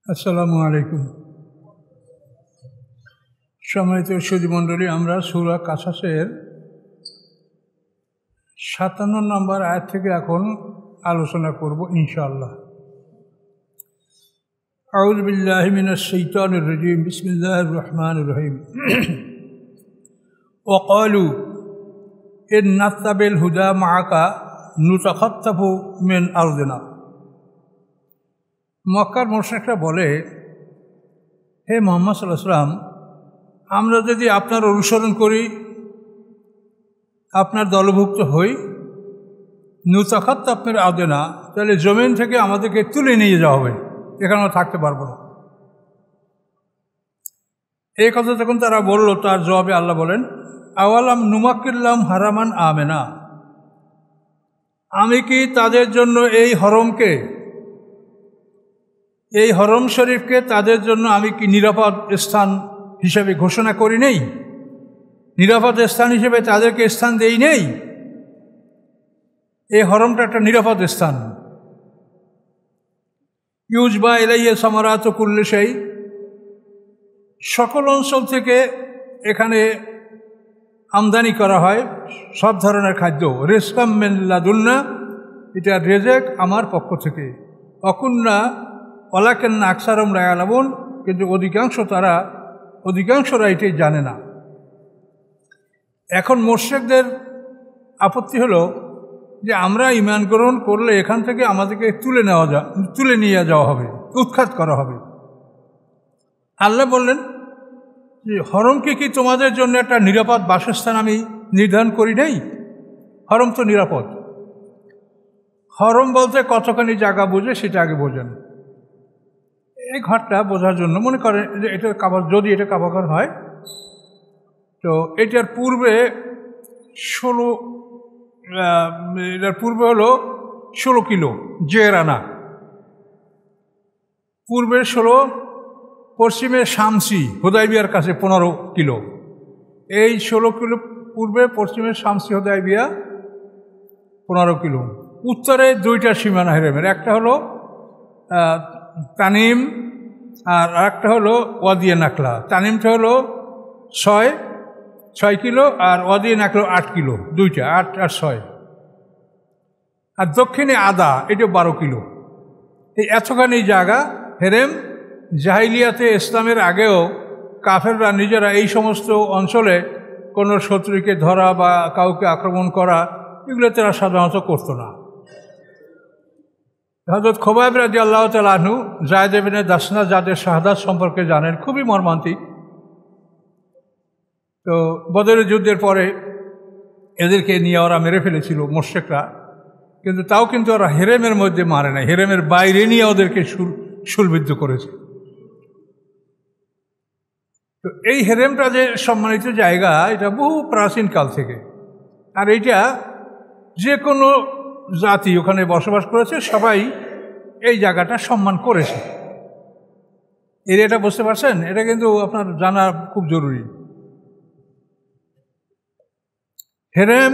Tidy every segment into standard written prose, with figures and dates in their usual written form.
আসসালামু আলাইকুম। সম্মানিত সুধীমণ্ডলী, আমরা সূরা কাসাসের 57 নম্বর আয়াত থেকে এখন আলোচনা করব ইনশাআল্লাহ। আউযু বিল্লাহি মিনাশ শাইতানির রাজীম। বিসমিল্লাহির রহমানির রহিম। ওয়া ক্বালু ইন নাত্তাবিল হুদা মাআকা নুতাখাত্তাফু মিন আরদিনা। মক্কার মুশরিকরা বলে, হে মুহাম্মদ সাল্লাল্লাহু আলাইহি ওয়াসাল্লাম, আমরা যদি আপনার অনুসরণ করি, আপনার দলভুক্ত হই, নুতাখাত্তাফ মিন আরদিনা, তাহলে জমিন থেকে আমাদেরকে তুলে নিয়ে যাওয়া হবে, এখানে আমরা থাকতে পারবো না। এই কথা যখন তারা বলল, তার জবাবে আল্লাহ বলেন, আওয়ালাম নুমাক্কিল্লাহুম হারামান আমেনা, আমি কি তাদের জন্য এই হরম শরীফকে তাদের জন্য আমি কি নিরাপদ স্থান হিসেবে ঘোষণা করি নেই? নিরাপদ স্থান হিসেবে তাদেরকে স্থান দেই নেই? এই হরমটা একটা নিরাপদ স্থান। ইউজবা ইলাইহি সামারাতু কুল্লি শাই, সকল অঞ্চল থেকে এখানে আমদানি করা হয় সব ধরনের খাদ্য। রিজকাম মিন লাদুন্না, এটা রেজেক আমার পক্ষ থেকে। অকুন্না ওয়ালাকিন্না আকসারুহুম লা ইয়ালামুন, কিন্তু অধিকাংশরা এটাই জানে না। এখন মুশরিকদের আপত্তি হলো যে আমরা ঈমান গ্রহণ করলে এখান থেকে আমাদেরকে তুলে নিয়ে যাওয়া হবে, উৎখাত করা হবে। আল্লাহ বললেন যে হরমকে কি তোমাদের জন্য একটা নিরাপদ বাসস্থান আমি নির্ধারণ করি নাই? হরম তো নিরাপদ। হরম বলতে কতখানি জায়গা বুঝে সেটা আগে বোঝেন। এই ঘরটা বোঝার জন্য মনে করেন যে এটা কাবা, যদি এটা কাবা ঘর হয়, তো এটার পূর্বে হলো 16 কিলো জেরানা, পূর্বে 16, পশ্চিমে শামসি হুদাইবিয়ার কাছে 15 কিলো। এই 16 কিলো পূর্বে, পশ্চিমে শামসি হুদাইবিয়া 15 কিলো। উত্তরে 2টা সীমানা হেরেমের, একটা হলো তানিম আর একটা হলো ওয়াদিয়ে নাকলা। তানিমটা হলো 6 কিলো আর ওয়াদিয়ে নাকলা 8 কিলো, 2টা 8 আর 6। আর দক্ষিণে আদা, এটা 12 কিলো। এই এতখানি জায়গা হেরেম। জাহিলিয়াতে, ইসলামের আগেও কাফেররা নিজেরা এই সমস্ত অঞ্চলে কোনো শত্রুকে ধরা বা কাউকে আক্রমণ করা, এগুলো তারা সাধারণত করত না। হযরত খোবাইব রাদিয়াল্লাহু তাআলা আনহু যায়েদ ইবনে দাসনা, যাদের শাহাদাত সম্পর্কে জানেন, খুবই মর্মান্তিক। তো বদরের যুদ্ধের পরে এদেরকে নিয়ে ওরা মেরে ফেলেছিল মুশরিকরা, কিন্তু তাও কিন্তু ওরা হেরেমের মধ্যে মারে নাই, হেরেমের বাইরে নিয়ে ওদেরকে শুলবিদ্ধ করেছে। তো এই হেরেমটা যে সম্মানিত জায়গা, এটা বহু প্রাচীনকাল থেকে। আর এইটা যে কোনো জাতি ওখানে বসবাস করেছে, সবাই এই জায়গাটা সম্মান করেছে। এরিয়াটা বুঝতে পারছেন? এটা কিন্তু আপনার জানা খুব জরুরি। হেরেম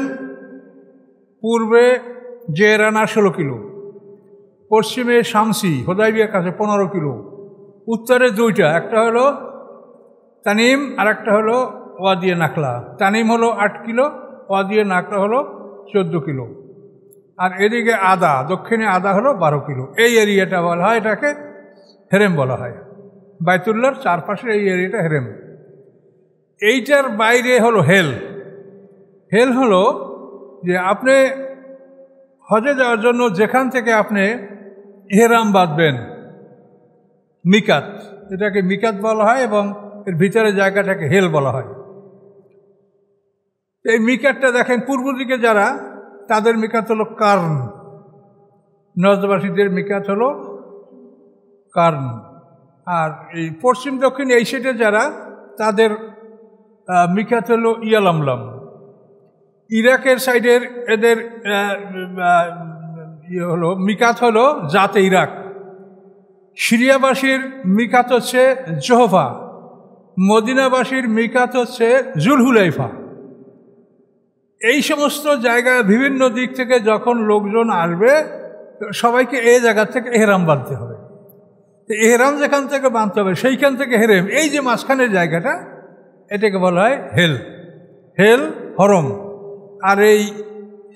পূর্বে জেরানা 16 কিলো, পশ্চিমে শামসি হুদাইবিয়ার কাছে 15 কিলো, উত্তরে 2টা, একটা হলো তানিম আর একটা হলো ওয়াদিয়ে নাকলা। তানিম হলো 8 কিলো, ওয়াদিয়ে নাকলা হলো 14 কিলো। আর এদিকে আদা, দক্ষিণে আদা হলো 12 কিলো। এই এরিয়াটা বলা হয়, এটাকে হেরেম বলা হয়। বাইতুল্লাহর চারপাশের এই এরিয়াটা হেরেম। এইটার বাইরে হলো হেল। হেল হলো যে আপনি হজে যাওয়ার জন্য যেখান থেকে আপনি ইহরাম বাঁধবেন, মিকাত, এটাকে মিকাত বলা হয়, এবং এর ভিতরে জায়গাটাকে হেল বলা হয়। এই মিকাতটা দেখেন, পূর্ব দিকে যারা, তাদের মিকাত হলো কার্ন। নজদবাসীদের মিকাত হলো কার্ন। আর এই পশ্চিম দক্ষিণ এই সাইডে যারা, তাদের মিকাত হলো ইয়ালামলাম। ইরাকের সাইডের এদের হলো মিকাত হলো জাতে ইরাক। সিরিয়াবাসীর মিকাত হচ্ছে জোহফা। মদিনাবাসীর মিকাত হচ্ছে জুলহুলাইফা। এই সমস্ত জায়গায় বিভিন্ন দিক থেকে যখন লোকজন আসবে, সবাইকে এই জায়গা থেকে এহরাম বাঁধতে হবে। এহরাম যেখান থেকে বাঁধতে হবে সেইখান থেকে হেরেম, এই যে মাঝখানের জায়গাটা, এটাকে বলা হয় হেল, হেল হরম। আর এই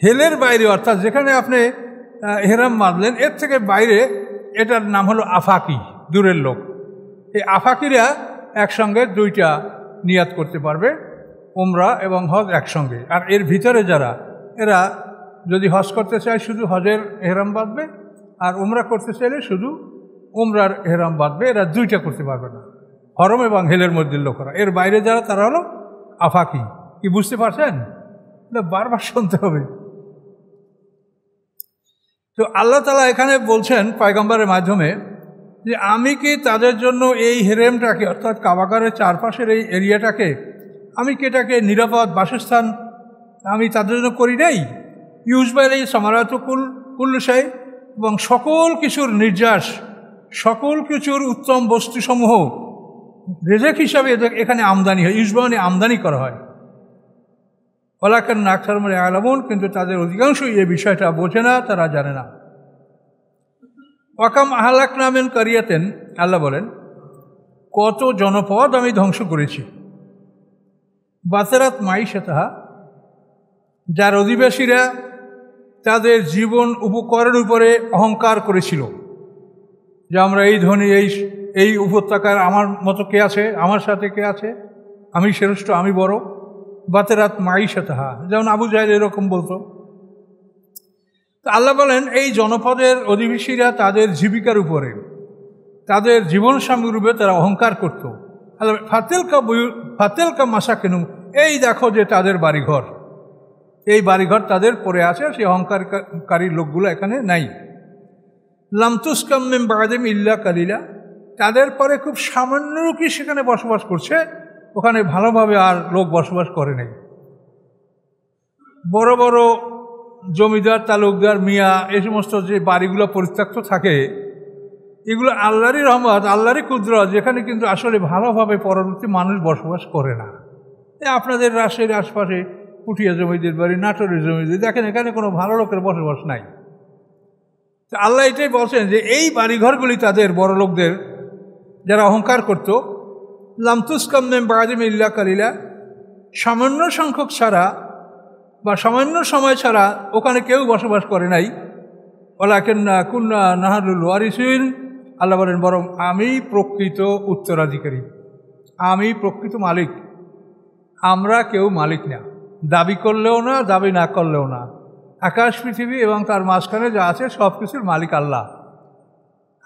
হেলের বাইরে, অর্থাৎ যেখানে আপনি এহরাম বাঁধলেন এর থেকে বাইরে, এটার নাম হলো আফাকি, দূরের লোক। এই আফাকিরা একসঙ্গে দুইটা নিয়াত করতে পারবে, উমরা এবং হজ একসঙ্গে। আর এর ভিতরে যারা, এরা যদি হজ করতে চায় শুধু হজের এহরাম বাঁধবে, আর উমরা করতে চাইলে শুধু উমরার এহরাম বাঁধবে। এরা দুইটা করতে পারবে না, হরম এবং হেলের মধ্যে লোকেরা। এর বাইরে যারা, তারা হলো আফাকি। কি বুঝতে পারছেন? এটা বারবার শুনতে হবে। তো আল্লাহ তাআলা এখানে বলছেন পয়গম্বরের মাধ্যমে যে আমি কি তাদের জন্য এই হেরেমটাকে, অর্থাৎ কাবাগারের চারপাশের এই এরিয়াটাকে, আমি কি এটাকে নিরাপদ বাসস্থান আমি তাদের জন্য করি নাই? ইউজবাইল এই সামারাতুকুল কুল্লুসাই, এবং সকল কিছুর নির্যাস, সকল কিছুর উত্তম বস্তুসমূহ রেজেক হিসাবে এখানে আমদানি হয়, ইউজবাইনে আমদানি করা হয়। ওয়ালাকিন্না আকসারুহুম লা ইয়ালামুন, কিন্তু তাদের অধিকাংশই এই বিষয়টা বোঝে না, তারা জানে না। ওয়াকাম আহলাকনা মিন কারিয়াতিন, আল্লাহ বলেন কত জনপদ আমি ধ্বংস করেছি, বাতারাত মাইশাতাহা, যার অধিবাসীরা তাদের জীবন উপকরণের উপরে অহংকার করেছিল, যে আমরা এই ধনী, এই উপত্যকার আমার মতো কে আছে, আমার সাথে কে আছে, আমি শ্রেষ্ঠ, আমি বড়। বাতেরাত মাইশাতাহা, যেমন আবু জাহেল এরকম বলতো। তো আল্লাহ বলেন এই জনপদের অধিবাসীরা তাদের জীবিকার উপরে, তাদের জীবন সামগ্রীর উপরে তারা অহংকার করত। আল্লাহ ফাতেলকা মাসাকিনু, এই দেখো যে তাদের বাড়িঘর, এই বাড়িঘর তাদের পড়ে আছে, সেই অহংকারী লোকগুলো এখানে নাই। লামতুসকাম মিন বাদিহিম ইল্লা কালিলা, তাদের পরে খুব সামান্য লোকই সেখানে বসবাস করছে, ওখানে ভালোভাবে আর লোক বসবাস করে নেই। বড় বড় জমিদার, তালুকদার, মিয়া, এই সমস্ত যে বাড়িগুলো পরিত্যক্ত থাকে, এগুলো আল্লাহরই রহমত, আল্লাহরই কুদরত, যেখানে কিন্তু আসলে ভালোভাবে পরবর্তী মানুষ বসবাস করে না। আপনাদের রাজশাহীর আশপাশে পুঠিয়া জমিদের বাড়ি, নাটোরের জমিদের, দেখেন এখানে কোনো ভালো লোকের বসবাস নাই। তো আল্লাহ এটাই বলছেন যে এই বাড়িঘরগুলি তাদের বড় লোকদের, যারা অহংকার করত। লামতুসকাম মিন বাদিহিম ইল্লা কালিলা, সামান্য সংখ্যক ছাড়া বা সামান্য সময় ছাড়া ওখানে কেউ বসবাস করে নাই। ওয়ালাকিন্না কুন্না নাহনুল ওয়ারিসিন, আল্লাহ বলেন বরং আমি প্রকৃত উত্তরাধিকারী, আমি প্রকৃত মালিক, আমরা কেউ মালিক না, দাবি করলেও না, দাবি না করলেও না। আকাশ পৃথিবী এবং তার মাঝখানে যা আছে সব কিছুর মালিক আল্লাহ,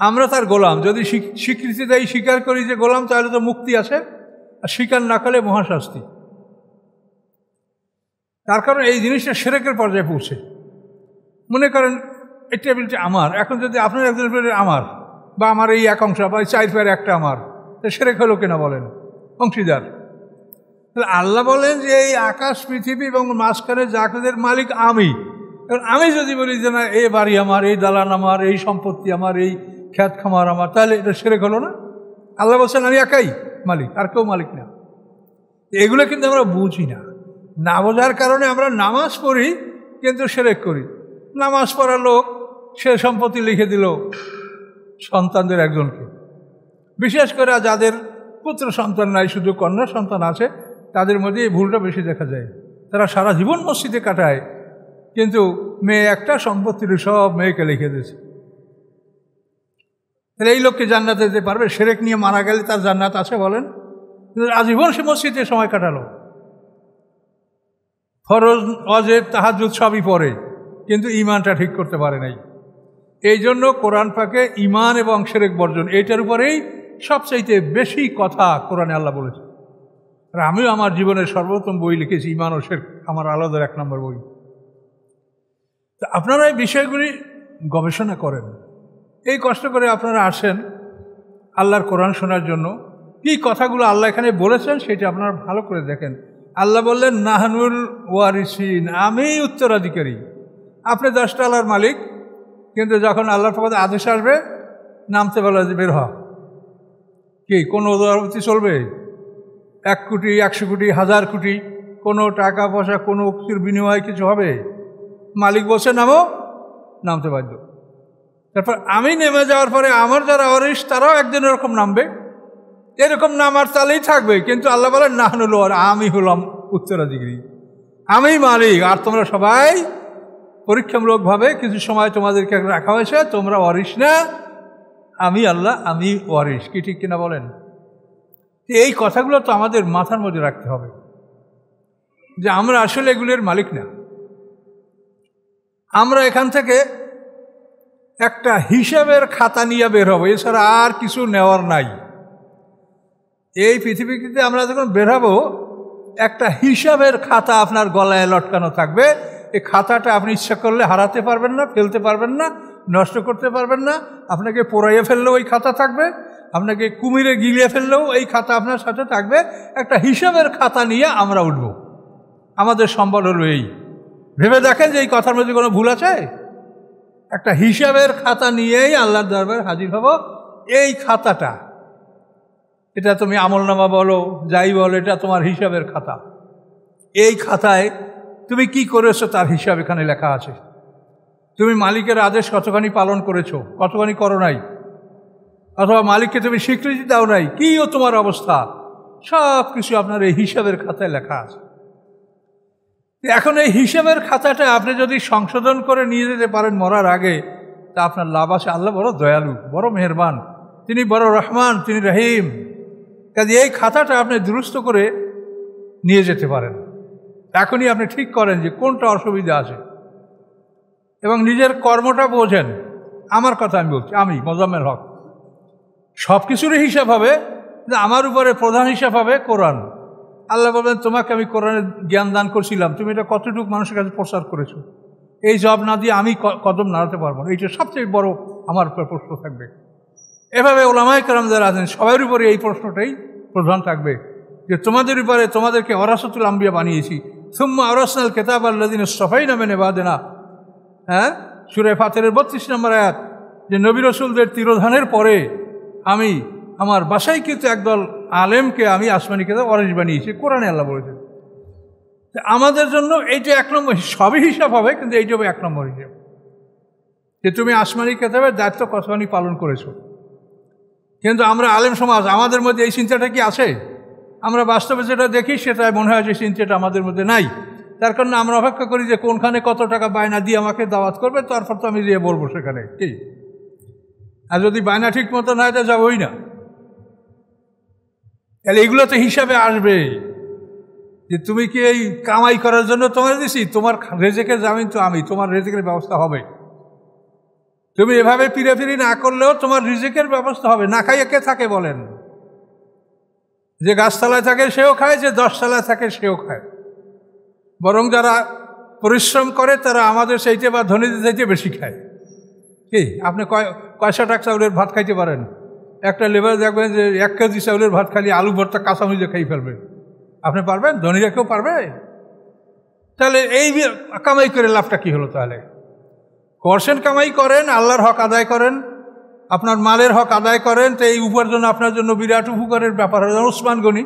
আমরা তার গোলাম। যদি স্বীকৃতি দেয়, স্বীকার করি যে গোলাম, তাহলে তো মুক্তি আছে, আর স্বীকার না করলে মহাশাস্তি। তার কারণ এই জিনিসটা শিরকের পর্যায়ে পৌঁছে। মনে করেন এই টেবিলটা আমার, এখন যদি আপনার একজন আমার, বা আমার এই এক অংশ, বা এই 4 পায়ের একটা আমার, তো শিরক হলো কিনা বলেন? অংশীদার। তাহলে আল্লাহ বলেন যে এই আকাশ পৃথিবী এবং মাঝখানে জাকাতের মালিক আমি। কারণ আমি যদি বলি যে না, এই বাড়ি আমার, এই দালান আমার, এই সম্পত্তি আমার, এই খ্যাত খামার আমার, তাহলে এটা শিরক হলো না? আল্লাহ বলছেন আমি একাই মালিক, আর কেউ মালিক না। এগুলো কিন্তু আমরা বুঝি না, না বোঝার কারণে আমরা নামাজ পড়ি কিন্তু শিরক করি। নামাজ পড়ার লোক সে সম্পত্তি লিখে দিল সন্তানদের একজনকে, বিশেষ করে যাদের পুত্র সন্তান নাই, শুধু কন্যা সন্তান আছে, তাদের মধ্যে এই ভুলটা বেশি দেখা যায়। তারা সারা জীবন মসজিদে কাটায়, কিন্তু মেয়ে একটা, সম্পত্তির সব মেয়েকে লিখে দিয়েছে। তাহলে এই লোককে জান্নাতে যেতে পারবে? শিরক নিয়ে মারা গেলে তার জান্নাত আছে বলেন? আজীবন সে মসজিদে সময় কাটালো, ফরজ ওয়াজিব তাহাজ্জুদ সবই পড়ে, কিন্তু ঈমানটা ঠিক করতে পারে নাই। এই জন্য কোরআন পাকে ঈমান এবং শিরক বর্জন, এইটার উপরেই সবচাইতে বেশি কথা কোরআনে আল্লাহ বলেছে। আর আমিও আমার জীবনের সর্বোত্তম বই লিখেছি ঈমান ও শিরক, আমার আলাদা 1 নম্বর বই। তো আপনারা এই বিষয়গুলি গবেষণা করেন, এই কষ্ট করে আপনারা আসেন আল্লাহর কোরআন শোনার জন্য। কি কথাগুলো আল্লাহ এখানে বলেছেন সেটা আপনারা ভালো করে দেখেন। আল্লাহ বললেন নাহনুল ওয়ারিসিন, আমি উত্তরাধিকারী। আপনি 10 টালার মালিক, কিন্তু যখন আল্লাহর পক্ষে আদেশ আসবে নামতে বলা যে বের হ, কি কোনো উদারবর্তী চলবে? 1 কোটি, 100 কোটি, 1000 কোটি, কোনো টাকা পয়সা, কোনো কিছুর বিনিময়ে কিছু হবে? মালিক বলছে নামো, নামতে বাধ্য। তারপর আমি নেমে যাওয়ার পরে আমার যারা ওয়ারিস তারাও একদিন এরকম নামবে, এরকম নামার তালেই থাকবে। কিন্তু আল্লাহ বলেন না হলো, আর আমি হলাম উত্তরাধিকারী, আমি মালিক, আর তোমরা সবাই পরীক্ষামূলকভাবে কিছু সময় তোমাদেরকে রাখা হয়েছে, তোমরা ওয়ারিস না, আমি আল্লাহ, আমি ওয়ারিস। কি ঠিক কিনা বলেন? এই কথাগুলো তো আমাদের মাথার মধ্যে রাখতে হবে যে আমরা আসলে এগুলোর মালিক না। আমরা এখান থেকে একটা হিসাবের খাতা নিয়ে বের হবো, এছাড়া আর কিছু নেওয়ার নাই। এই পৃথিবীতে আমরা যখন বের হবো, একটা হিসাবের খাতা আপনার গলায় লটকানো থাকবে। এই খাতাটা আপনি ইচ্ছা করলে হারাতে পারবেন না, ফেলতে পারবেন না, নষ্ট করতে পারবেন না। আপনাকে পোড়াইয়ে ফেললেও এই খাতা থাকবে, আপনাকে কুমিরে গিলিয়ে ফেললেও এই খাতা আপনার সাথে থাকবে। একটা হিসাবের খাতা নিয়ে আমরা উঠব। আমাদের সম্বল হলো এই। ভেবে দেখেন যে এই কথার মধ্যে কোনো ভুল আছে? একটা হিসাবের খাতা নিয়েই আল্লাহর দরবারে হাজির হব। এই খাতাটা, এটা তুমি আমলনামা বলো, যাই বলো, এটা তোমার হিসাবের খাতা। এই খাতায় তুমি কি করেছো তার হিসাব এখানে লেখা আছে। তুমি মালিকের আদেশ কতখানি পালন করেছো, কতখানি করো নাই, অথবা মালিককে তুমি স্বীকৃতি দাও নাই, কিও তোমার অবস্থা, সব কিছু আপনার এই হিসাবের খাতায় লেখা আছে। এখন এই হিসাবের খাতাটা আপনি যদি সংশোধন করে নিয়ে যেতে পারেন মরার আগে, তা আপনার লাভ আছে। আল্লাহ বড় দয়ালু, বড় মেহেরবান, তিনি বড় রহমান, তিনি রহিম। কাজে এই খাতাটা আপনি দুরুস্ত করে নিয়ে যেতে পারেন। এখনই আপনি ঠিক করেন যে কোনটা অসুবিধা আছে এবং নিজের কর্মটা বোঝেন। আমার কথা আমি বলছি, আমি মোজাম্মেল হক। সব কিছুরই হিসাব হবে, আমার উপরে প্রধান হিসাব হবে কোরআন। আল্লাহ বলবেন, তোমাকে আমি কোরআনের জ্ঞান দান করছিলাম, তুমি এটা কতটুকু মানুষের কাছে প্রচার করেছো? এই জব না দিয়ে আমি কদম নাড়াতে পারবো না। এইটা সবচেয়ে বড় আমার উপর প্রশ্ন থাকবে। এভাবে ওলামায়ে কেরাম যারা আছেন সবার উপরে এই প্রশ্নটাই প্রধান থাকবে যে তোমাদের উপরে, তোমাদেরকে ওয়ারাসাতুল আম্বিয়া বানিয়েছি, সুম্মা আওরাসনাল কিতাব আল্লাযিনা ইসতাফাইনা মিন ইবাদিনা। হ্যাঁ, সূরা ফাতিরের 32 নম্বর আয়াত, যে নবী রাসূলদের তিরোধানের পরে আমি আমার বাসায় কিন্তু একদল আলেমকে আমি আসমানি কিতাব ওয়ারিস বানিয়েছি, কোরআনে আল্লাহ বলেছেন। আমাদের জন্য এইটা এক নম্বর, সবই হিসাব হবে, কিন্তু এইটা হবে এক নম্বর হিসাব, যে তুমি আসমানি কিতাবের দায়িত্ব কতখানি পালন করেছো। কিন্তু আমরা আলেম সমাজ, আমাদের মধ্যে এই চিন্তাটা কি আছে? আমরা বাস্তবে যেটা দেখি সেটাই মনে হয় যে চিন্তাটা আমাদের মধ্যে নাই। তার কারণে আমরা অপেক্ষা করি যে কোনখানে কত টাকা বায়না দিয়ে আমাকে দাওয়াত করবে, তারপর তো আমি দিয়ে বলবো সেখানে কি। আর যদি বায়না ঠিক মতো না হয় তা যাবোই না। তাহলে এগুলো তো হিসাবে আসবে যে তুমি কি এই কামাই করার জন্য তোমার দিছি, তোমার রেজেকের জামিন তো আমি, তোমার রেজেকের ব্যবস্থা হবে। তুমি এভাবে পিড়াপিড়ি না করলেও তোমার রিজিকের ব্যবস্থা হবে। না খাইয়ে কে থাকে বলেন? যে গাছতলায় থাকে সেও খায়, যে 10 তলায় থাকে সেও খায়। বরং যারা পরিশ্রম করে তারা আমাদের চাইতে বা ধনীদের চাইতে বেশি খায়। কি আপনি কয়শো টাকা চাউলের ভাত খাইতে পারেন? একটা লেবার দেখবেন যে 1 কেজি চাউলের ভাত খালি আলু ভর্তা কাঁচামরিচে খাই ফেলবে। আপনি পারবেন? ধনীরা কেউ পারবে? তাহলে এই কামাই করে লাভটা কি হলো? তাহলে করছেন, কামাই করেন, আল্লাহর হক আদায় করেন, আপনার মালের হক আদায় করেন, তো এই উপার্জন আপনার জন্য বিরাট উপকারের ব্যাপার। ওসমান গনি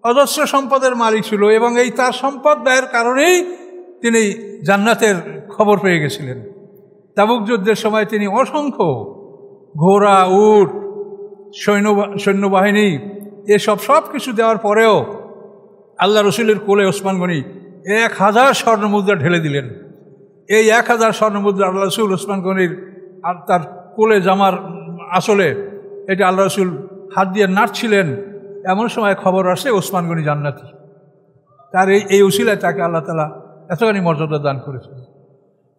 অজস্র সম্পদের মালিক ছিল এবং এই তার সম্পদ ব্যয়ের কারণেই তিনি জান্নাতের খবর পেয়ে গেছিলেন। তাবুক যুদ্ধের সময় তিনি অসংখ্য ঘোড়া, উট, সৈন্যবাহিনী এসব সব কিছু দেওয়ার পরেও আল্লাহ রসুলের কোলে ওসমান গনি 1000 স্বর্ণমুদ্রা ঢেলে দিলেন। এই 1000 স্বর্ণমুদ্রা আল্লাহ রসুল ওসমান গনির আর তার কোলে জামার আসলে এটা আল্লাহ রসুল হাত দিয়ে নাড়ছিলেন। এমন সময় খবর আসে ওসমান গনি জান্নাতি। তার এই উসিলায় তাকে আল্লাহ তাআলা এতখানি মর্যাদা দান করেছেন।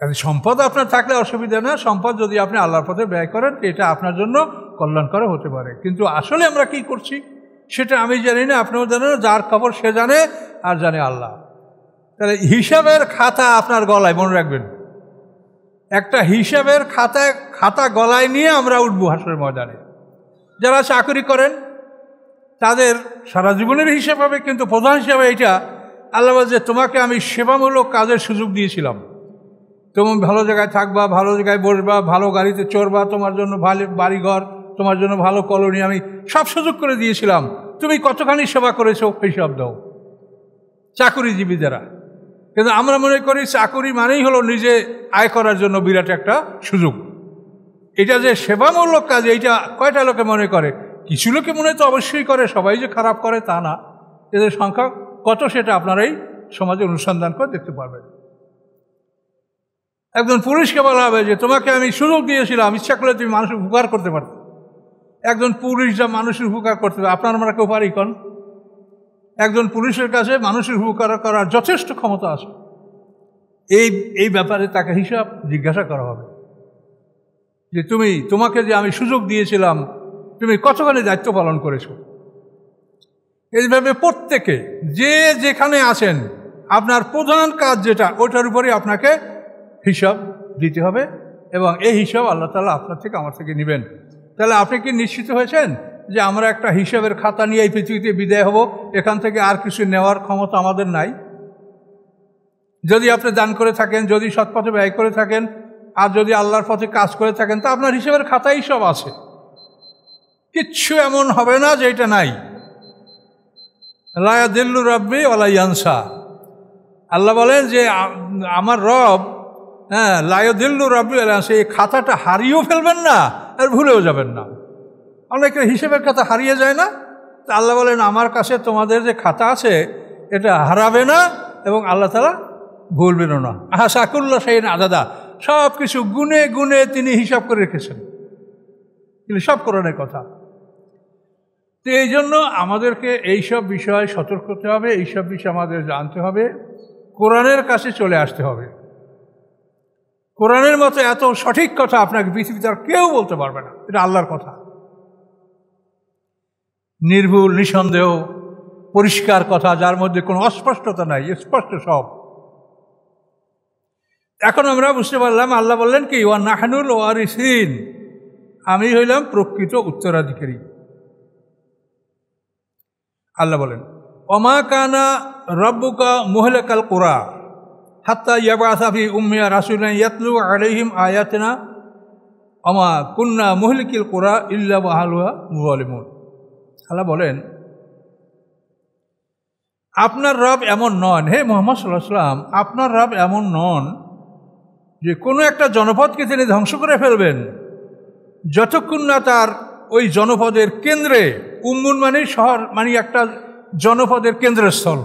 কাজে সম্পদ আপনার থাকলে অসুবিধা না, সম্পদ যদি আপনি আল্লাহর পথে ব্যয় করেন এটা আপনার জন্য কল্যাণকর হতে পারে। কিন্তু আসলে আমরা কি করছি সেটা আমি জানি না, আপনিও জানেন না, যার খবর সে জানে আর জানে আল্লাহ। তাহলে হিসাবের খাতা আপনার গলায়, মনে রাখবেন, একটা হিসাবের খাতা গলায় নিয়ে আমরা উঠবো হাসরের ময়দানে। যারা চাকরি করেন তাদের সারা জীবনের হিসাব হবে, কিন্তু প্রধান হিসাবে এইটা আল্লাহ বলছে তোমাকে আমি সেবামূলক কাজের সুযোগ দিয়েছিলাম। তুমি ভালো জায়গায় থাকবা, ভালো জায়গায় বসবা, ভালো গাড়িতে চড়বা, তোমার জন্য ভালো বাড়িঘর, তোমার জন্য ভালো কলোনি, আমি সব সুযোগ করে দিয়েছিলাম। তুমি কতখানি সেবা করেছো হিসাব দাও। চাকুরিজীবী যারা, কিন্তু আমরা মনে করি চাকুরি মানেই হলো নিজে আয় করার জন্য বিরাট একটা সুযোগ। এটা যে সেবামূলক কাজ, এইটা কয়টা লোকে মনে করে? কিছু লোকে মনে তো অবশ্যই করে, সবাই যে খারাপ করে তা না। এদের সংখ্যা কত সেটা আপনারাই সমাজে অনুসন্ধান করে দেখতে পারবেন। একজন পুরুষকে বলা হবে যে তোমাকে আমি সুযোগ দিয়েছিলাম, ইচ্ছা করলে তুমি মানুষের উপকার করতে পারত। একজন পুরুষ যা মানুষের উপকার করতে পারে, আপনার আমরা কেউ পারি কন? একজন পুরুষের কাছে মানুষের উপকার করার যথেষ্ট ক্ষমতা আছে। এই ব্যাপারে তাকে হিসাব জিজ্ঞাসা করা হবে যে তোমাকে যে আমি সুযোগ দিয়েছিলাম, তুমি কতখানি দায়িত্ব পালন করেছো। এইভাবে প্রত্যেকে যে যেখানে আছেন, আপনার প্রধান কাজ যেটা, ওটার উপরে আপনাকে হিসাব দিতে হবে, এবং এই হিসাব আল্লাহ তাআলা আপনার থেকে আমার থেকে নেবেন। তাহলে আপনি কি নিশ্চিত হয়েছেন যে আমরা একটা হিসাবের খাতা নিয়ে এই পৃথিবীতে বিদায় হব, এখান থেকে আর কিছু নেওয়ার ক্ষমতা আমাদের নাই? যদি আপনি দান করে থাকেন, যদি সৎপথে ব্যয় করে থাকেন, আর যদি আল্লাহর পথে কাজ করে থাকেন, তা আপনার হিসাবের খাতাই সব আছে। কিচ্ছু এমন হবে না যে এটা নাই। লা ইয়াদিল্লু রাব্বি ওয়ালা ইয়ানসা। আল্লাহ বলেন যে আমার রব, লা ইয়াদিল্লু রাব্বি ওয়ালা ইয়ানসা, এই খাতাটা হারিয়েও ফেলবেন না আর ভুলেও যাবেন না। অনেকের হিসেবের খাতা হারিয়ে যায় না? তা আল্লাহ বলেন আমার কাছে তোমাদের যে খাতা আছে এটা হারাবে না, এবং আল্লাহ তাআলা ভুলবেনও না। আহসাকুল্লাহ শাইইন আদাদা, সব কিছু গুনে গুনে তিনি হিসাব করে রেখেছেন। কিন্তু সব কোরআনের কথা। তো এই জন্য আমাদেরকে এইসব বিষয়ে সতর্ক হতে হবে, এইসব বিষয় আমাদের জানতে হবে, কোরআনের কাছে চলে আসতে হবে। কোরআনের মতো এত সঠিক কথা আপনাকে পৃথিবীতে আর কেউ বলতে পারবে না। এটা আল্লাহর কথা, নির্ভুল, নিঃসন্দেহ, পরিষ্কার কথা, যার মধ্যে কোনো অস্পষ্টতা নাই, স্পষ্ট সব। এখন আমরা বুঝতে পারলাম, আল্লাহ বললেন কি, ওয়া নাহনুল ওয়ারিসিন, আমি হইলাম প্রকৃত উত্তরাধিকারী। আল্লাহ বলেন ওমা কানা রব্বুকা মুহলিকাল কুরা হাত্তা ইয়াবআসা ফি উম্মিহা রাসূলান ইয়াতলু আলাইহিম আয়াতিনা ওমা কুন্না মুহলিকিল কুরা ইল্লা ওয়া আহলুহা যালিমুন। আল্লাহ বলেন আপনার রব এমন নন, হে মুহাম্মদ সাল্লাল্লাহু আলাইহি ওয়াসাল্লাম, আপনার রব এমন নন যে কোনো একটা জনপদকে তিনি ধ্বংস করে ফেলবেন যতক্ষণ না তার ওই জনপদের কেন্দ্রে, উম্মুন মানে শহর, মানে একটা জনপদের কেন্দ্রস্থল,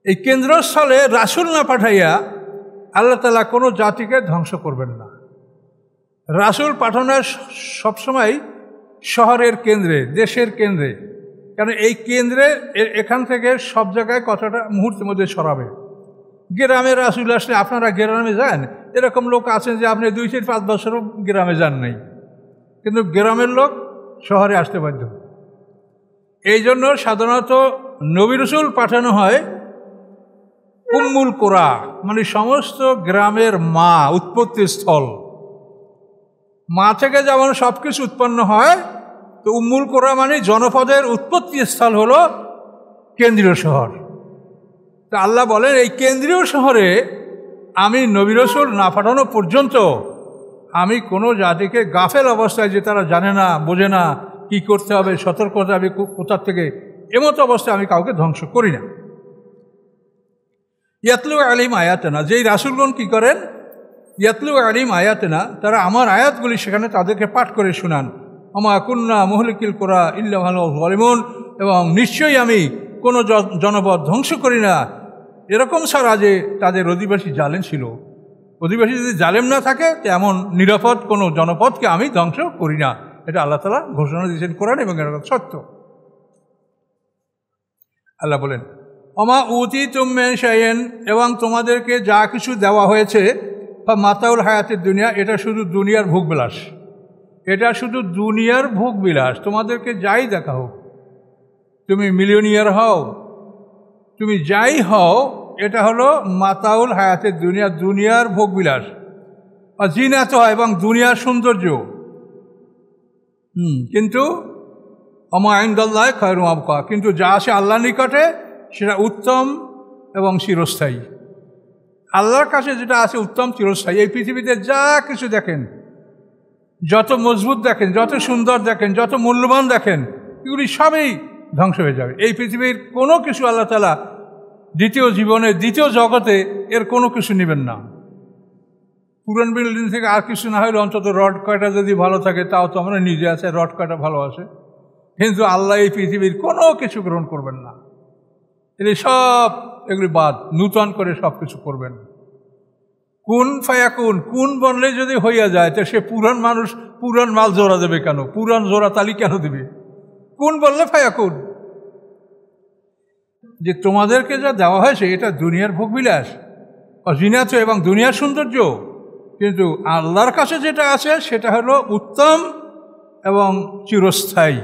এই কেন্দ্রস্থলে রাসূল না পাঠাইয়া আল্লাহ তাআলা কোনো জাতিকে ধ্বংস করবেন না। রাসূল পাঠানোর সবসময় শহরের কেন্দ্রে, দেশের কেন্দ্রে, কারণ এই কেন্দ্রে এখান থেকে সব জায়গায় কথাটা মুহূর্তের মধ্যে ছড়াবে। গ্রামে রাসূল আসলে আপনারা গ্রামে যান, এরকম লোক আছেন যে আপনি 2-4-5 বছরও গ্রামে যান নাই, কিন্তু গ্রামের লোক শহরে আসতে বাধ্য। এই জন্য সাধারণত নবী রাসূল পাঠানো হয় উম্মুল কুরা, মানে সমস্ত গ্রামের মা, উৎপত্তি স্থল। মা থেকে যেমন সব কিছু উৎপন্ন হয়, তো উম্মুল কুরা মানে জনপদের উৎপত্তি স্থল হলো কেন্দ্রীয় শহর। তা আল্লাহ বলেন এই কেন্দ্রীয় শহরে আমি নবী রাসূল না পাঠানো পর্যন্ত আমি কোনো জাতিকে গাফেল অবস্থায়, যে তারা জানে না, বোঝে না কি করতে হবে, সতর্ক হতে হবে কোথার থেকে, এমতো অবস্থায় আমি কাউকে ধ্বংস করি না। ইয়াতলু আলাইহিম আয়াতিনা, যেই রাসূলগণ কি করেন, ইয়াতলু আলাইহিম আয়াতিনা, তারা আমার আয়াতগুলি সেখানে তাদেরকে পাঠ করে শোনান। ওমা কুন্না মুহলিকিল কুরা ইল্লা ওয়া আহলুহা যালিমুন, এবং নিশ্চয়ই আমি কোনো জনপদ ধ্বংস করি না এরকম ছাড়া যে তাদের অধিবাসী জালেম ছিল। অধিবাসী যদি জালেম না থাকে, এমন নিরাপদ কোনো জনপদকে আমি ধ্বংস করি না। এটা আল্লাহ তাআলা ঘোষণা দিয়েছেন কোরআন, এবং এটা সত্য। আল্লাহ বলেন ওমা উতিতুম মিন শাইইন, এবং তোমাদেরকে যা কিছু দেওয়া হয়েছে, বা মাতাউল হায়াতের দুনিয়া, এটা শুধু দুনিয়ার ভোগবিলাস, এটা শুধু দুনিয়ার ভোগবিলাস। তোমাদেরকে যাই দেখা হোক, তুমি মিলিয়নিয়ার হও, তুমি যাই হও, এটা হলো মাতাউল হায়াতের দুনিয়া, দুনিয়ার ভোগবিলাস। আর জিনাত হয়, এবং দুনিয়ার সৌন্দর্য। কিন্তু ওমা ইনদাল্লাহি খায়রুম ওয়া আবকা, কিন্তু যা আসে আল্লাহর নিকটে সেটা উত্তম এবং চিরস্থায়ী। আল্লাহর কাছে যেটা আছে উত্তম, চিরস্থায়ী। এই পৃথিবীতে যা কিছু দেখেন, যত মজবুত দেখেন, যত সুন্দর দেখেন, যত মূল্যবান দেখেন, এগুলি সবই ধ্বংস হয়ে যাবে। এই পৃথিবীর কোনো কিছু আল্লাহ তাআলা দ্বিতীয় জীবনে, দ্বিতীয় জগতে এর কোনো কিছু নেবেন না। পুরান বিল্ডিং থেকে আর কিছু না হলে অন্তত রড কয়টা যদি ভালো থাকে তাও তো আমরা নিজে আছে, রড কয়টা ভালো আছে। কিন্তু আল্লাহ এই পৃথিবীর কোনো কিছু গ্রহণ করবেন না, এগুলি সব এগুলি বাদ, নূতন করে সব কিছু করবেন। কুন ফায়াকুন, কুন বললে যদি হইয়া যায় তো সে পুরান মানুষ পুরান মাল জোড়া দেবে কেন, পুরান জোড়া তালি কেন দেবে? কুন বললে ফায়াকুন। যে তোমাদেরকে যা দেওয়া হয়েছে এটা দুনিয়ার ভোগবিলাস, অজিনাত এবং দুনিয়ার সৌন্দর্য, কিন্তু আল্লাহর কাছে যেটা আছে সেটা হলো উত্তম এবং চিরস্থায়ী।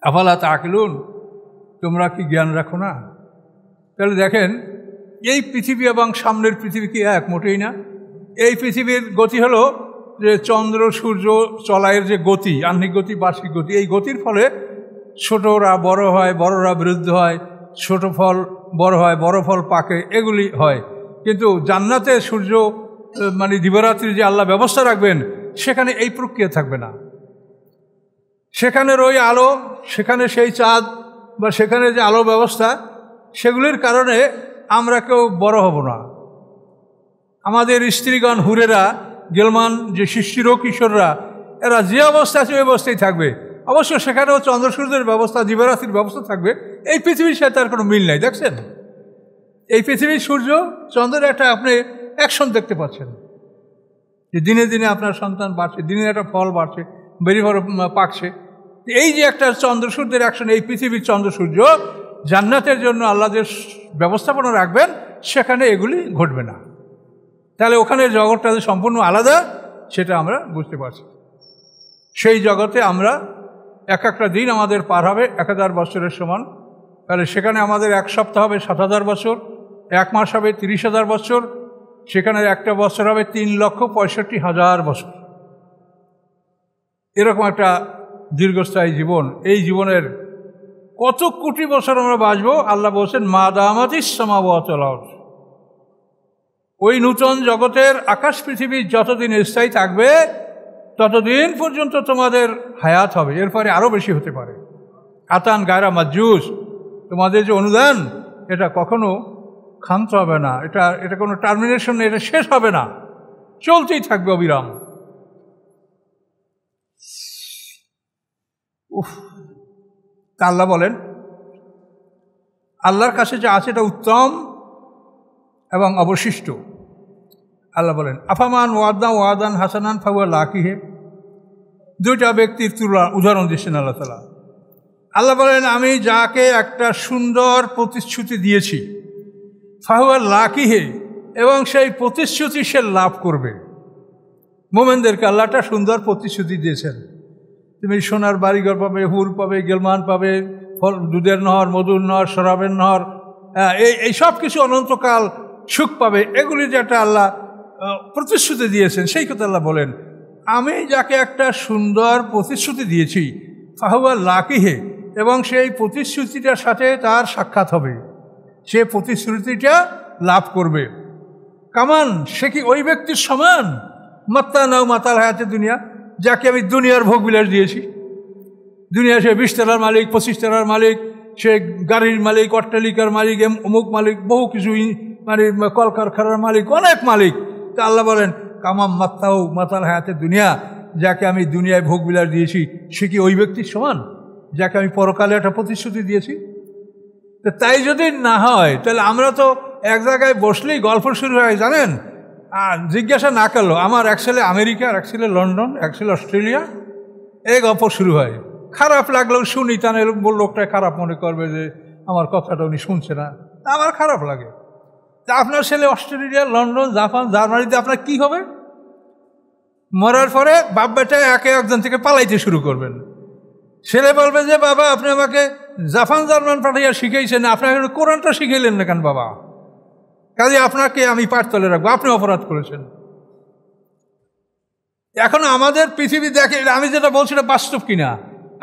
আফালা তাকিলুন, তোমরা কি জ্ঞান রাখো না? তাহলে দেখেন, এই পৃথিবী এবং সামনের পৃথিবী কি এক? মোটেই না। এই পৃথিবীর গতি হলো যে চন্দ্র সূর্য চলায়ের যে গতি, আহ্নিক গতি, বার্ষিক গতি, এই গতির ফলে ছোটরা বড় হয়, বড়রা বৃদ্ধ হয়, ছোট ফল বড় হয়, বড় ফল পাকে, এগুলি হয়। কিন্তু জান্নাতে সূর্য মানে দিবারাত্রি যে আল্লাহ ব্যবস্থা রাখবেন সেখানে এই প্রক্রিয়া থাকবে না। সেখানের ওই আলো, সেখানে সেই চাঁদ বা সেখানে যে আলো ব্যবস্থা, সেগুলির কারণে আমরা কেউ বড় হব না। আমাদের স্ত্রীগণ, হুরেরা, গেলমান যে শিষ্যির কিশোররা, এরা যে অবস্থা আছে ওই অবস্থায় থাকবে। অবশ্য সেখানেও চন্দ্র সূর্যের ব্যবস্থা, দিবারাত্রির ব্যবস্থা থাকবে। এই পৃথিবীর সাথে তার কোনো মিল নাই। দেখছেন, এই পৃথিবীর সূর্য চন্দ্রের একটা আপনি অ্যাকশন দেখতে পাচ্ছেন, যে দিনে দিনে আপনার সন্তান বাড়ছে, দিনে একটা ফল বাড়ছে, বেরি ফল পাকছে। এই যে একটা চন্দ্র সূর্যের অ্যাকশন, এই পৃথিবীর চন্দ্র সূর্য জান্নাতের জন্য আল্লাহ যে ব্যবস্থাপনা রাখবেন সেখানে এগুলি ঘটবে না। তাহলে ওখানে জগৎটা যে সম্পূর্ণ আলাদা সেটা আমরা বুঝতে পারছি। সেই জগতে আমরা এক একটা দিন আমাদের পার হবে 1000 বছরের সমান। তাহলে সেখানে আমাদের এক সপ্তাহ হবে 7000 বছর, এক মাস হবে 30,000 বছর, সেখানে একটা বছর হবে 3,65,000 বছর। এরকম একটা দীর্ঘস্থায়ী জীবন। এই জীবনের কত কোটি বছর আমরা বাঁচবো? আল্লাহ বলছেন মা দামাতিস সামাওয়াতু ওয়াল আরদ। ওই নূতন জগতের আকাশ পৃথিবী যতদিন স্থায়ী থাকবে ততদিন পর্যন্ত তোমাদের হায়াত হবে, এরপরে আরও বেশি হতে পারে। আতান গায়রা মাজুস, তোমাদের যে অনুদান এটা কখনো ক্ষান্ত হবে না, এটা কোনো টার্মিনেশন নেই, এটা শেষ হবে না, চলতেই থাকবে অবিরাম। তা আল্লাহ বলেন, আল্লাহর কাছে যা আছে এটা উত্তম এবং অবশিষ্ট। আল্লাহ বলেন আফামান ওয়াদান হাসানান ফাহুয়া লাকিহে। দুইটা ব্যক্তির উদাহরণ দিচ্ছেন আল্লাহ তাআলা। আল্লাহ বলেন আমি যাকে একটা সুন্দর প্রতিশ্রুতি দিয়েছি, ফাহুয়া লাকিহে, এবং সেই প্রতিশ্রুতি সে লাভ করবে। মোমেনদেরকে আল্লাহ একটা সুন্দর প্রতিশ্রুতি দিয়েছেন, তুমি সোনার বাড়িঘর পাবে, হুর পাবে, গেলমান পাবে, ফল, দুধের নহর, মধুর নহর, শরাবের নহর, এই সব কিছু অনন্তকাল সুখ পাবে। এগুলি যেটা আল্লাহ প্রতিশ্রুতি দিয়েছেন, সেই কথা আল্লাহ বলেন আমি যাকে একটা সুন্দর প্রতিশ্রুতি দিয়েছি, ফাহুয়া লাকিহে, এবং সেই প্রতিশ্রুতিটার সাথে তার সাক্ষাৎ হবে, সে প্রতিশ্রুতিটা লাভ করবে। কামান, সে কি ওই ব্যক্তির সমান? মাত্তা নাও মাতাল হায়াতে দুনিয়া, যাকে আমি দুনিয়ার ভোগ বিলাস দিয়েছি। দুনিয়া সে 20 তলার মালিক, 25 তলার মালিক, সে গাড়ির মালিক, অট্টালিকার মালিক, অমুক মালিক, বহু কিছু মানে কলকারখানার মালিক, অনেক মালিক। তা আল্লাহ বলেন কামাম মাত্তাও মাতাল হায়াতে দুনিয়া, যাকে আমি দুনিয়ায় ভোগ বিলাস দিয়েছি, সে কি ওই ব্যক্তির সমান যাকে আমি পরকালে একটা প্রতিশ্রুতি দিয়েছি? তো তাই যদি না হয় তাহলে আমরা তো এক জায়গায় বসলেই গল্প শুরু হয়, জানেন, আর জিজ্ঞাসা না করলো, আমার এক ছেলে আমেরিকা, আর এক ছেলে লন্ডন, এক ছেলে অস্ট্রেলিয়া, এই গল্প শুরু হয়। খারাপ লাগলেও শুনি, তা লোকটা খারাপ মনে করবে যে আমার কথাটা উনি শুনছে না, তা আমার খারাপ লাগে। তা আপনার ছেলে অস্ট্রেলিয়া, লন্ডন, জাপান, জার্মানিতে আপনার কি হবে? মরার পরে বাপ বেটা একে একজন থেকে পালাইতে শুরু করবেন। ছেলে বলবে যে বাবা আপনি আমাকে জাপান জার্মান পাঠাইয়া শিখাইছেন, আপনাকে কোরআনটা শিখাইলেন না কেন বাবা? কাজে আপনাকে আমি পাঠতলে রাখবো, আপনি অপরাধ করেছেন। এখন আমাদের পৃথিবী দেখে, আমি যেটা বলছি এটা বাস্তব কিনা।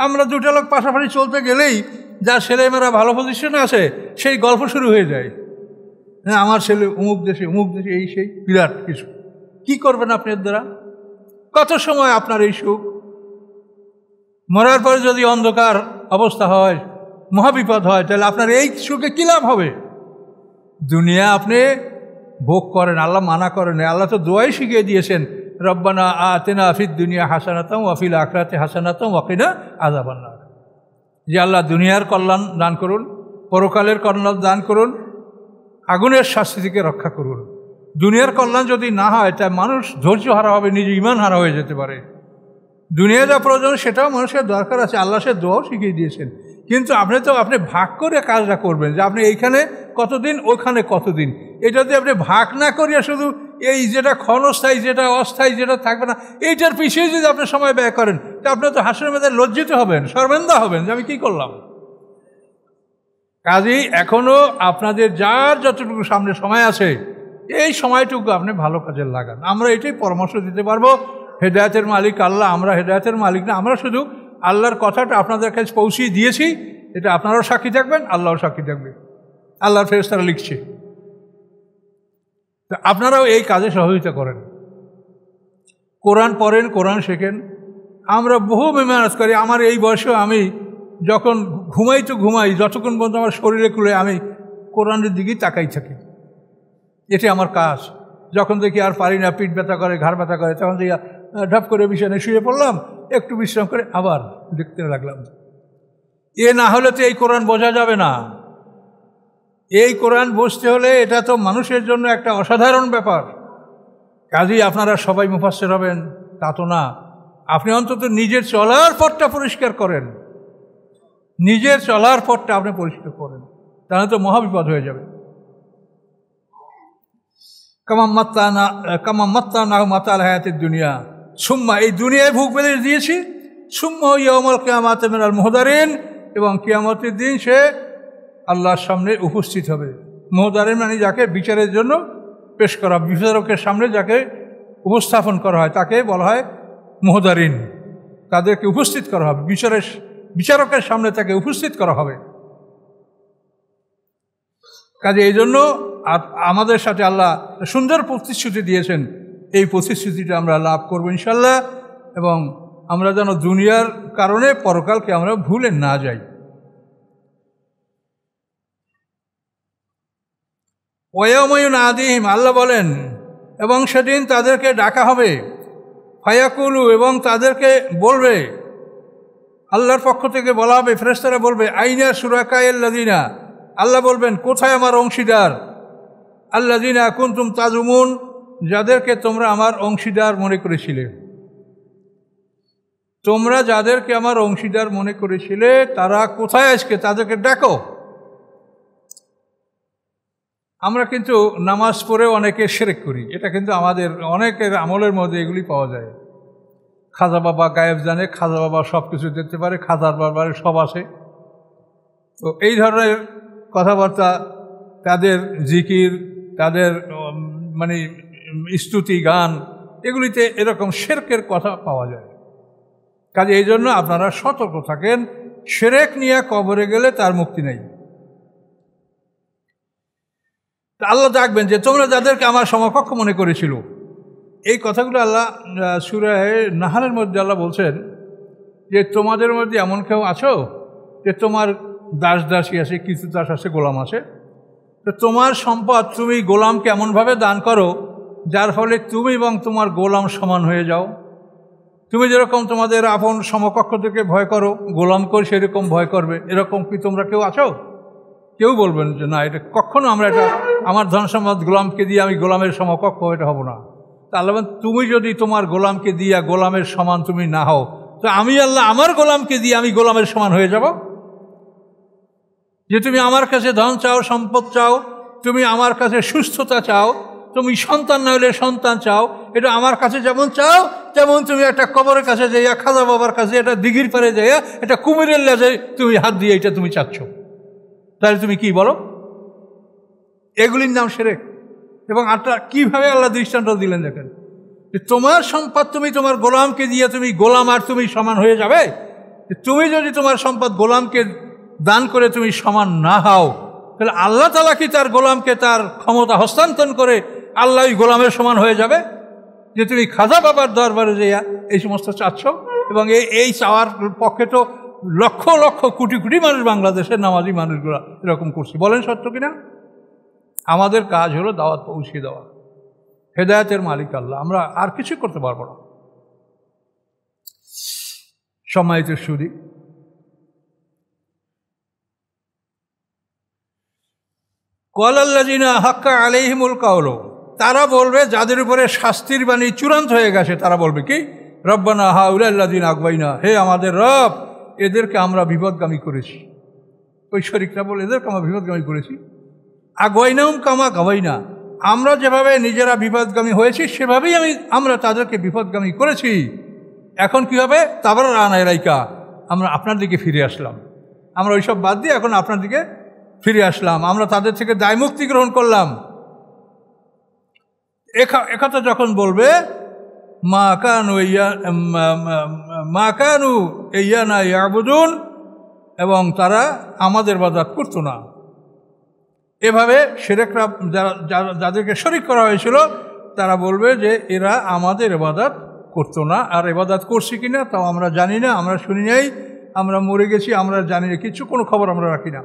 আমরা দুটো লোক পাশাপাশি চলতে গেলেই যার ছেলেমেয়েরা ভালো পজিশনে আছে সেই গল্প শুরু হয়ে যায়, হ্যাঁ আমার ছেলে অমুক দেশে এই সেই বিরাট কিছু। কি করবেন আপনি এর দ্বারা? কত সময় আপনার এই সুখ? মরার পরে যদি অন্ধকার অবস্থা হয়, মহাবিপদ হয়, তাহলে আপনার এই সুখে কী লাভ হবে? দুনিয়া আপনি ভোগ করেন, আল্লাহ মানা করেন। আল্লাহ তো দোয়াই শিখিয়ে দিয়েছেন, রব্বানা আতিনা ফিদ দুনিয়া হাসানাতাম ওয়া ফিল আখিরাতি হাসানাতাম ওয়া কিনা আযাবান নার। যে আল্লাহ দুনিয়ার কল্যাণ দান করুন, পরকালের কল্যাণ দান করুন, আগুনের শাস্তি থেকে রক্ষা করুন। দুনিয়ার কল্যাণ যদি না হয় তা মানুষ ধৈর্য হারা হবে, নিজে ঈমান হারা হয়ে যেতে পারে। দুনিয়া যা প্রয়োজন সেটাও মানুষের দরকার আছে, আল্লাহ সে দোয়াও শিখিয়ে দিয়েছেন। কিন্তু আপনি ভাগ করে কাজটা করবেন, যে আপনি এইখানে কতদিন ওইখানে কতদিন, এটা যদি আপনি ভাগ না করিয়া শুধু এই যেটা ক্ষণস্থায়ী যেটা অস্থায়ী যেটা থাকবে না এইটার পিছিয়ে যদি আপনি সময় ব্যয় করেন তা আপনি তো হাসরের মধ্যে লজ্জিত হবেন, শর্মিন্দা হবেন যে আমি কী করলাম। কাজেই এখনও আপনাদের যার যতটুকু সামনে সময় আছে এই সময়টুকু আপনি ভালো কাজে লাগান। আমরা এটাই পরামর্শ দিতে পারবো। হেদায়েতের মালিক আল্লাহ, আমরা হেদায়েতের মালিক না, আমরা শুধু আল্লাহর কথাটা আপনাদের কাছে পৌঁছিয়ে দিয়েছি। এটা আপনারাও সাক্ষী থাকবেন, আল্লাহও সাক্ষী থাকবে, আল্লাহর ফেরেশতারা লিখছে। তো আপনারাও এই কাজে সহযোগিতা করেন, কোরআন পড়েন, কোরআন শেখেন। আমরা বহু মেহনত করি। আমার এই বয়সেও আমি যখন ঘুমাই, যতক্ষণ পর্যন্ত আমার শরীরে খুলে আমি কোরআনের দিকেই তাকাই থাকি। এটি আমার কাজ। যখন দেখি আর পারি না, পিঠ ব্যথা করে, ঘাড় ব্যথা করে, তখন দেখি ঢপ করে বিছানায় শুয়ে পড়লাম, একটু বিশ্রাম করে আবার দেখতে লাগলাম। এ না হলে তো এই কোরআন বোঝা যাবে না। এই কোরআন বুঝতে হলে এটা তো মানুষের জন্য একটা অসাধারণ ব্যাপার। কাজেই আপনারা সবাই মুফাসসির হবেন তা তো না। আপনি অন্তত নিজের চলার পথটা পরিষ্কার করেন, নিজের চলার পথটা আপনি পরিষ্কার করেন, তাহলে তো মহাবিপদ হয়ে যাবে। কামা মাত্তানা মাতাল হায়াতের দুনিয়া সুম্মা, এই দুনিয়ায় ভোগ বেঁধে দিয়েছি, সুম্মা ইয়াউমাল কিয়ামাতি মিনাল মুহদারিন, এবং কিয়ামতের দিন সে আল্লাহর সামনে উপস্থিত হবে। মুহদারিন মানে যাকে বিচারের জন্য পেশ করা, বিচারকের সামনে যাকে উপস্থাপন করা হয় তাকে বলা হয় মুহদারিন। তাদেরকে উপস্থিত করা হবে, বিচারকের সামনে তাকে উপস্থিত করা হবে। কাজে এই জন্য আমাদের সাথে আল্লাহ সুন্দর প্রতিশ্রুতি দিয়েছেন, এই প্রতিশ্রুতিটা আমরা লাভ করবো ইনশাল্লাহ, এবং আমরা যেন দুনিয়ার কারণে পরকালকে আমরা ভুলে না যাই। ওয়ায়াউমা আদিহিম, আল্লাহ বলেন, এবং সেদিন তাদেরকে ডাকা হবে, ফায়াকুলু, এবং তাদেরকে বলবে, আল্লাহর পক্ষ থেকে বলা হবে, ফেরেশতারা বলবে, আইনা শুরাকায়াল্লাযিনা, আল্লাহ বলবেন কোথায় আমার অংশীদার, আল্লাযিনা কুনতুম তাজুমুন, যাদেরকে তোমরা আমার অংশীদার মনে করেছিলে। তোমরা যাদেরকে আমার অংশীদার মনে করেছিলে তারা কোথায় আজকে, তাদেরকে ডাকো। আমরা কিন্তু নামাজ পড়ে অনেকে শিরক করি, এটা কিন্তু আমাদের অনেকের আমলের মধ্যে এগুলি পাওয়া যায়। খাজা বাবা গায়েব জানে, খাজা বাবা সব কিছু দেখতে পারে, খাজার বাবারে সব আসে। তো এই ধরনের কথাবার্তা, তাদের জিকির, তাদের মানে স্তুতি গান, এগুলিতে এরকম শিরকের কথা পাওয়া যায়। কাজে এই জন্য আপনারা সতর্ক থাকেন, শিরক নিয়ে কবরে গেলে তার মুক্তি নেই। আল্লাহ ডাকবেন যে তোমরা যাদেরকে আমার সমকক্ষ মনে করেছিল। এই কথাগুলো আল্লাহ সূরা নাহলের মধ্যে আল্লাহ বলছেন যে তোমাদের মধ্যে এমন কেউ আছো যে তোমার দাসী আছে, কিছু দাস আছে, গোলাম আছে, তো তোমার সম্পদ তুমি গোলামকে এমনভাবে দান করো যার ফলে তুমি এবং তোমার গোলাম সমান হয়ে যাও। তুমি যেরকম তোমাদের আপন সমকক্ষ থেকে ভয় করো, গোলামকেও সেরকম ভয় করবে। এরকম কি তোমরা কেউ আছো? কেউ বলবেন যে না, এটা কখনো আমরা এটা আমার ধন সম্পদ গোলামকে দিয়ে আমি গোলামের সমকক্ষ এটা হব না। তা আল্লাহ তুমি যদি তোমার গোলামকে দিয়া গোলামের সমান তুমি না হও, তো আমি আল্লাহ আমার গোলামকে দিয়ে আমি গোলামের সমান হয়ে যাব। যে তুমি আমার কাছে ধন চাও, সম্পদ চাও, তুমি আমার কাছে সুস্থতা চাও, তুমি সন্তান না হলে সন্তান চাও, এটা আমার কাছে যেমন চাও তেমন তুমি একটা কবরের কাছে যাইয়া, খাজা বাবার কাছে, এটা দিঘির পারে যাইয়া, এটা কুমিরের লেজে তুমি হাত দিয়ে এটা তুমি চাচ্ছ, তাহলে তুমি কি বলো? এগুলির নাম শিরক। এবং আল্লাহ কীভাবে আল্লাহ দৃষ্টান্ত দিলেন দেখেন, যে তোমার সম্পদ তুমি তোমার গোলামকে দিয়ে তুমি গোলাম আর তুমি সমান হয়ে যাবে। তুমি যদি তোমার সম্পদ গোলামকে দান করে তুমি সমান না হও, তাহলে আল্লাহ তাআলা কি তার গোলামকে তার ক্ষমতা হস্তান্তর করে আল্লাহ ওই গোলামের সমান হয়ে যাবে? যে তুমি খাজা বাবার দরবারে যাইয়া এই সমস্ত চাচ্ছ। এবং এই চাওয়ার পক্ষে তো লক্ষ লক্ষ কোটি কোটি মানুষ, বাংলাদেশের নামাজি মানুষগুলো এরকম করছে। বলেন সত্য কিনা? আমাদের কাজ হলো দাওয়াত পৌঁছে দেওয়া। হেদায়েতের মালিক আল্লাহ, আমরা আর কিছু করতে পারবো না। সম্মানিত সুধী, ক্বালাল্লাযিনা হাক্কা আলাইহিমুল কাওল, তারা বলবে যাদের উপরে শাস্তির বাণী চূড়ান্ত হয়ে গেছে, তারা বলবে কি, রব্বানা হাউলাল্লাযিনা আগওয়াইনা, হে আমাদের রব, এদেরকে আমরা বিপদগামী করেছি। ওই শরীকরা বলে, এদেরকে আমরা বিপদগামী করেছি। আগওয়াইনাহুম কামা গাওয়াইনা, আমরা যেভাবে নিজেরা বিপদগামী হয়েছি সেভাবেই আমরা তাদেরকে বিপদগামী করেছি। এখন কি হবে, তাবাররানা ইলাইকা, আমরা আপনার দিকে ফিরে আসলাম। আমরা ওইসব বাদ দিয়ে এখন আপনার দিকে ফিরে আসলাম, আমরা তাদের থেকে দায় মুক্তি গ্রহণ করলাম। একথা যখন বলবে, মা কানু ইয়ানা ইয়াবুদুন, এবং তারা আমাদের ইবাদত করতো না। এভাবে শিরকরা যাদেরকে শরীক করা হয়েছিল তারা বলবে যে এরা আমাদের ইবাদত করতো না, আর ইবাদত করছি কিনা তাও আমরা জানি না, আমরা শুনি নাই, আমরা মরে গেছি, আমরা জানি না, কিছু কোনো খবর আমরা রাখি না।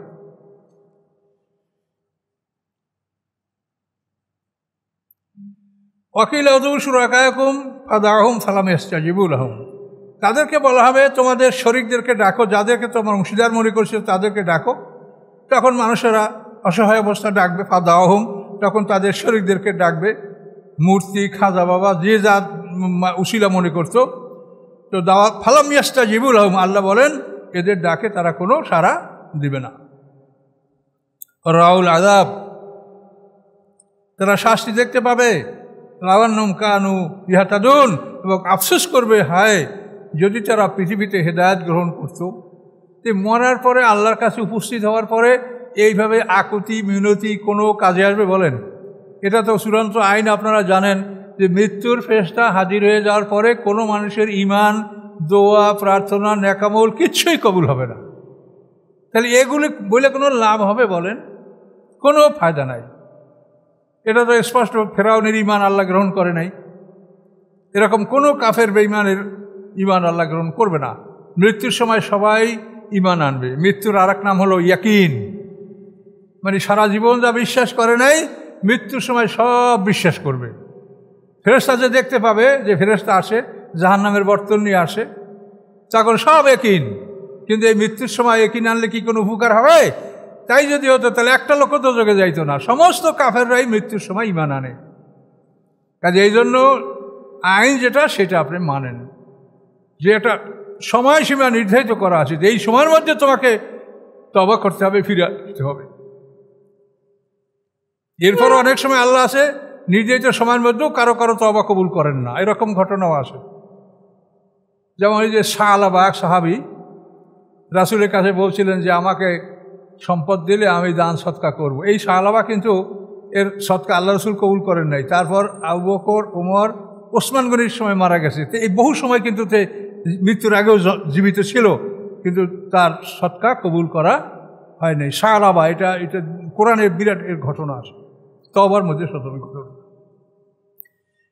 ওয়াকিল উদউ শুরাকাকুম ফাদাহুম ফালাম ইস্তাজিবু লাহুম, তাদেরকে বলা হবে তোমাদের শরীকদেরকে ডাকো, যাদেরকে তোমার অংশীদার মনে করছে তাদেরকে ডাকো। তখন মানুষেরা অসহায় অবস্থা ডাকবে, ফাদাহুম, তখন তাদের শরীকদেরকে ডাকবে, মূর্তি, খাজা বাবা, যে যা উসিলা মনে করতো। তো দাওয়াত ফালাম ইস্তাজিবু লাহুম, আল্লাহ বলেন এদের ডাকে তারা কোনো সাড়া দিবে না। রাউল আযাব, তারা শাস্তি দেখতে পাবে। লাওয়ান্নুম কানু ইয়াহতাদুন, এবং আফসোস করবে, হায় যদি তারা পৃথিবীতে হেদায়েত গ্রহণ করত। তো মরার পরে আল্লাহর কাছে উপস্থিত হওয়ার পরে এইভাবে আকুতি মিনতি কোনো কাজে আসবে বলেন? এটা তো চূড়ান্ত আইন, আপনারা জানেন যে মৃত্যুর ফেরেশতা হাজির হয়ে যাওয়ার পরে কোনো মানুষের ঈমান, দোয়া, প্রার্থনা, নেকামল কিচ্ছুই কবুল হবে না। তাহলে এগুলি বলে কোনো লাভ হবে বলেন? কোনো ফায়দা নাই। এটা তো স্পষ্ট, ফেরাউনের ঈমান আল্লাহ গ্রহণ করে নাই, এরকম কোনো কাফের বেঈমানের ঈমান আল্লাহ গ্রহণ করবে না। মৃত্যুর সময় সবাই ঈমান আনবে। মৃত্যুর আর এক নাম হলো ইয়াকিন, মানে সারা জীবন যা বিশ্বাস করে নাই মৃত্যুর সময় সব বিশ্বাস করবে। ফেরেশতা যে দেখতে পাবে যে ফেরেশতা আসে, জাহান্নামের বর্তন নিয়ে আসে, তখন সব ইয়াকিন। কিন্তু এই মৃত্যুর সময় ইয়াকিন আনলে কি কোনো উপকার হবে? তাই যদি হতো তাহলে একটা লোক তো যোগে যাইতো না, সমস্ত কাফেররাই মৃত্যুর সময় ঈমান আনে। কাজে এই জন্য আইন যেটা সেটা আপনি মানেন, যে একটা সময়সীমা নির্ধারিত করা আছে, যে এই সময়ের মধ্যে তোমাকে তওবা করতে হবে, ফিরে আসতে হবে। এরপর অনেক সময় আল্লাহ আছে নির্ধারিত সময়ের মধ্যেও কারো কারো তওবা কবুল করেন না, এরকম ঘটনাও আছে। যেমন এই যে সাহাবা, এক সাহাবী রাসূলের কাছে বলছিলেন যে আমাকে সম্পদ দিলে আমি দান সৎকা করব। এই সাহাবা কিন্তু এর সৎকা আল্লাহ রসুল কবুল করেন নাই। তারপর আবু বকর, ওমর, ওসমান গনির সময় মারা গেছে। তো এই বহু সময় কিন্তু মৃত্যুর আগেও জীবিত ছিল, কিন্তু তার সৎকা কবুল করা হয় নাই। সাহাবা, এটা কোরআনের বিরাট এর ঘটনা আছে, তওবার মধ্যে সতর্ক ঘটনা।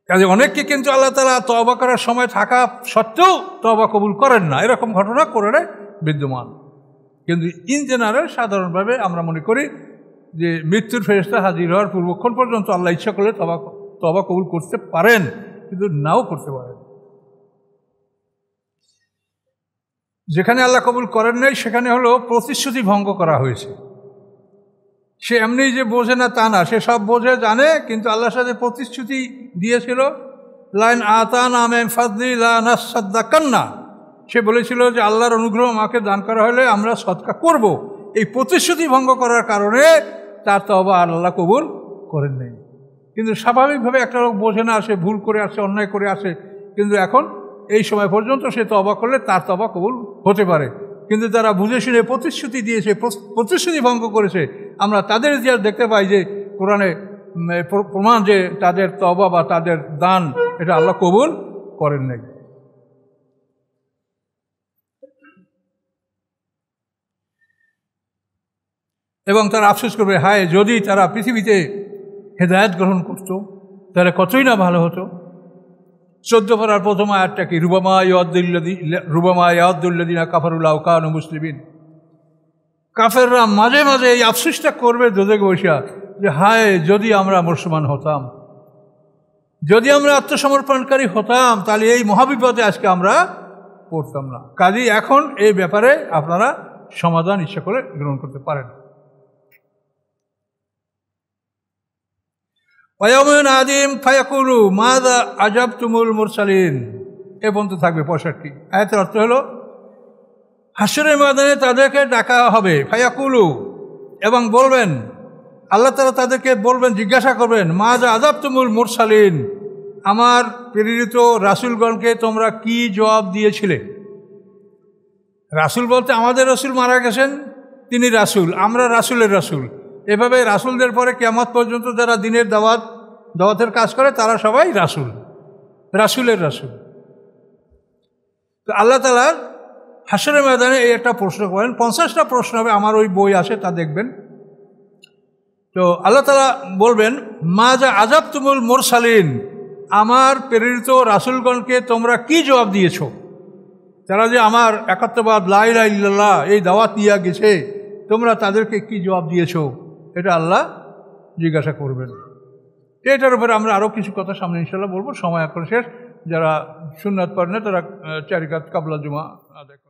কাজে অনেককে কিন্তু আল্লাহ তাআলা তওবা করার সময় থাকা সত্ত্বেও তওবা কবুল করেন না, এরকম ঘটনা কোরআনে বিদ্যমান। কিন্তু ইন জেনারেল সাধারণভাবে আমরা মনে করি যে মৃত্যুর ফেরেশতা হাজির হওয়ার পূর্বক্ষণ পর্যন্ত আল্লাহ ইচ্ছা করলে তওবা কবুল করতে পারেন, কিন্তু নাও করতে পারেন। যেখানে আল্লাহ কবুল করেন নাই সেখানে হলো প্রতিশ্রুতি ভঙ্গ করা হয়েছে। সে এমনি যে বোঝে না তা না, সে সব বোঝে, জানে, কিন্তু আল্লাহর সাথে প্রতিশ্রুতি দিয়েছিল, লাইন আতানা মিন ফাদলি লা নাসাদ্দাকান্না, সে বলেছিল যে আল্লাহর অনুগ্রহ আমাকে দান করা হলে আমরা সদকা করব। এই প্রতিশ্রুতি ভঙ্গ করার কারণে তার তওবা আল্লাহ কবুল করেন নাই। কিন্তু স্বাভাবিকভাবে একটা লোক বোঝে না, সে ভুল করে আসে, অন্যায় করে আসে, কিন্তু এখন এই সময় পর্যন্ত সে তওবা করলে তার তওবা কবুল হতে পারে। কিন্তু তারা বুঝে শুনে প্রতিশ্রুতি দিয়েছে, প্রতিশ্রুতি ভঙ্গ করেছে, আমরা তাদের ইতিহাস দেখতে পাই যে কোরআনে প্রমাণ যে তাদের তওবা বা তাদের দান এটা আল্লাহ কবুল করেন নাই। এবং তারা আফসোস করবে, হায় যদি তারা পৃথিবীতে হেদায়েত গ্রহণ করত তাহলে কতই না ভালো হতো। 14 পারার প্রথম আয়াতটা কি, রুবামা ইয়াদুল্লাযিনা কাফারু লাউ কানু মুসলিমিন। কাফেররা মাঝে মাঝে এই আফসোসটা করবে দোজখে বসিয়া, যে হায় যদি আমরা মুসলমান হতাম, যদি আমরা আত্মসমর্পণকারী হতাম, তাহলে এই মহাবিপদে আজকে আমরা পড়তাম না। কাজেই এখন এই ব্যাপারে আপনারা সমাধান ইচ্ছা করে গ্রহণ করতে পারেন। ওয়ায়াউমুন আদিম ফায়াকুলু মাযা আজাবতুমুল মুরসালিন এ পর্যন্ত থাকবে 65। আয়াতের অর্থ হলো হাসরের ময়দানে তাদেরকে ডাকা হবে, ফায়াকুলু, এবং বলবেন, আল্লাহ তাআলা তাদেরকে বলবেন, জিজ্ঞাসা করবেন, মাযা আজাবতুমুল মুরসালিন, আমার প্রেরিত রাসূলগণকে তোমরা কি জবাব দিয়েছিলে। রাসূল বলতে আমাদের রাসূল মারা গেছেন, তিনি রাসূল, আমরা রাসূলের রাসূল। এভাবে রাসূলদের পরে কিয়ামত পর্যন্ত যারা দিনের দাওয়াতের কাজ করে তারা সবাই রাসূল, রাসূলের রাসূল। তো আল্লাহ তাআলা হাসরের ময়দানে এই একটা প্রশ্ন করেন, 50টা প্রশ্ন হবে, আমার ওই বই আছে, তা দেখবেন। তো আল্লাহ তাআলা বলবেন, মাযা আজাবতুমুল মুরসালিন, আমার প্রেরিত রাসূলগণকে তোমরা কি জবাব দিয়েছ। তারা যে আমার একাত্মবাদ লা ইলাহা ইল্লাল্লাহ এই দাওয়াত নিয়ে গেছে, তোমরা তাদেরকে কি জবাব দিয়েছ, এটা আল্লাহ জিজ্ঞাসা করবেন। এটার উপরে আমরা আরও কিছু কথা সামনে ইনশাআল্লাহ বলবো। সময় এখন শেষ। যারা সুন্নাত পড়েন না তারা 4 রাকাত কাবলা জুমা আদায়